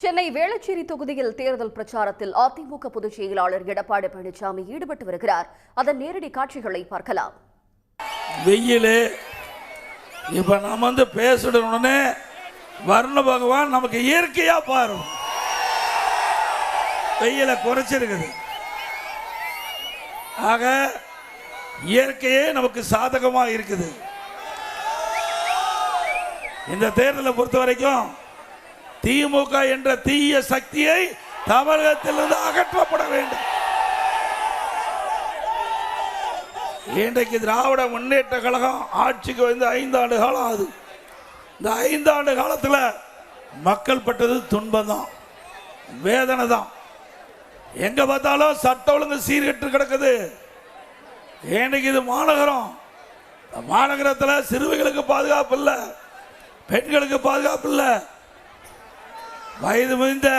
சென்னை வேளச்சேரி தொகுதியில் தேர்தல் பிரச்சாரத்தில் அதிமுக பொதுச் செயலாளர் எடப்பாடி பழனிசாமி ஈடுபட்டு வருகிறார். அதன் நேரடி காட்சிகளை பார்க்கலாம். வெயிலே இப்ப நம்ம பேசுடனே வர்ண பகவான் நமக்கு இயற்கையா பாரு வெயில குறைச்சிருக்குது. ஆக இயற்கையே நமக்கு சாதகமா இருக்குது. இந்த தேர்தலை பொறுத்த வரைக்கும் திமுக என்ற தீய சக்தியை தமிழகத்திலிருந்து அகற்றப்பட வேண்டும். இன்றைக்கு திராவிட முன்னேற்ற கழகம் ஆட்சிக்கு வந்து 5 ஆண்டு காலம் ஆகுது. இந்த 5 ஆண்டு காலத்தில் மக்கள் பட்டது துன்பம் தான், வேதனை தான். எங்க பார்த்தாலும் சட்ட ஒழுங்கு சீர்கெட்டு கிடக்குது. இன்றைக்கு இது மாநகரம். மாநகரத்தில் சிறுவைகளுக்கு பாதுகாப்பு இல்லை, பெண்களுக்கு பாதுகாப்பு இல்லை, வயது முதிர்ந்த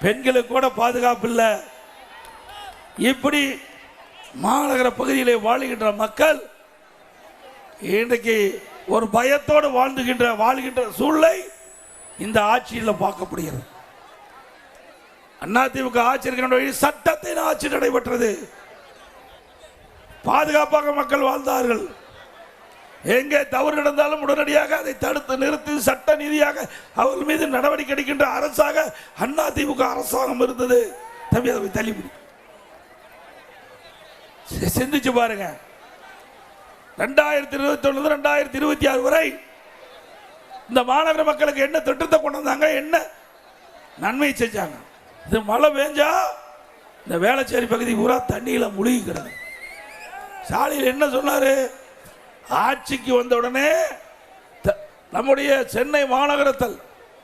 பெண்களுக்கு கூட பாதுகாப்பு இல்லை. இப்படி மாநகர பகுதியிலே வாழுகின்ற மக்கள் இன்றைக்கு ஒரு பயத்தோடு வாழ்கின்ற சூழ்நிலை இந்த ஆட்சியில் பார்க்கப்படுகிறது. அதிமுக ஆட்சி இருக்கின்ற சட்டத்தின் ஆட்சி நடைபெற்றது. பாதுகாப்பாக மக்கள் வாழ்ந்தார்கள். எங்கே தவறு நடந்தாலும் உடனடியாக அதை தடுத்து நிறுத்தி சட்ட நீதியாக அவர்கள் மீது நடவடிக்கை எடுக்கின்ற அரசாக அதிமுக அரசாங்கம் இருந்தது. தள்ளிவிடு சிந்திச்சு பாருங்க. 2021 2026 வரை இந்த மாநகர மக்களுக்கு என்ன திட்டத்தை கொண்டு வந்தாங்க, என்ன நன்மை செஞ்சாங்க? இது மழை பெஞ்சா இந்த வேளச்சேரி பகுதி பூரா தண்ணியில முழுகி கிடக்கு. சாலையில் என்ன சொன்னாரு? ஆட்சிக்கு வந்த உடனே நம்முடைய சென்னை மாநகரத்தில்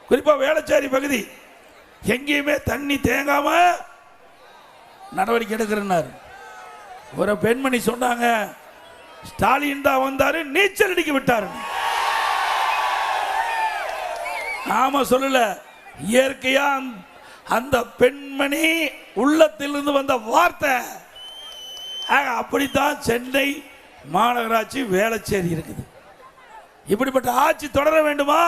குறிப்பா வேளச்சேரி பகுதி எங்கேயுமே தண்ணி தேங்காம நடவடிக்கை எடுக்கிறார். ஒரு பெண்மணி சொன்னாங்க, ஸ்டாலின் தான் வந்தாரு, நீச்சல் அடிக்க விட்டாரு. நாம சொல்லல, இயற்கையா அந்த பெண்மணி உள்ளத்திலிருந்து வந்த வார்த்தை. அப்படித்தான் சென்னை மாநகராட்சி வேளச்சேரி இருக்குது. இப்படிப்பட்ட ஆட்சி தொடர வேண்டுமா?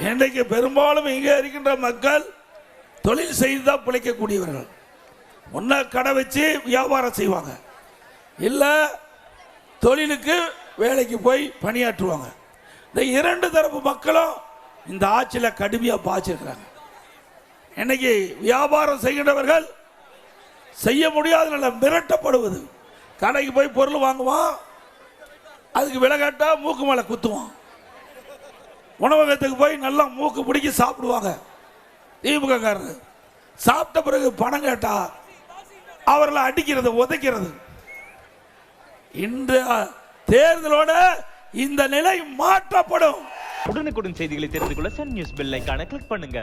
இன்றைக்கு பெரும்பாலும் இங்கே இருக்கின்ற மக்கள் தொழில் செய்துதான் பிழைக்கக்கூடியவர்கள். ஒன்ன கடை வச்சு வியாபாரம் செய்வாங்க, இல்ல தொழிலுக்கு வேலைக்கு போய் பணியாற்றுவாங்க. இந்த 2 தரப்பு மக்களும் இந்த ஆட்சியில் கடுமையா பாய்ச்சிருக்கிறாங்க. இன்னைக்கு வியாபாரம் செய்கின்றவர்கள் செய்ய முடியாத மிரட்டப்படுவது. கடைக்கு போய் பொருள் வாங்குவான், அதுக்கு விலை கேட்டா மூக்கு மேல குத்துவான். உணவகத்துக்கு போய் நல்லா மூக்கு பிடிக்கி சாப்பிடுவாங்க திமுக காரர். சாப்பிட்ட பிறகு பணம் கேட்டா அவர்களை அடிக்கிறது, உதைக்கிறது. இந்த தேர்தலோட இந்த நிலை மாற்றப்படும். உடனுக்குடன் செய்திகளை தெரிந்து கொள்ள சன் நியூஸ் பெல் ஐகானை கிளிக் பண்ணுங்க.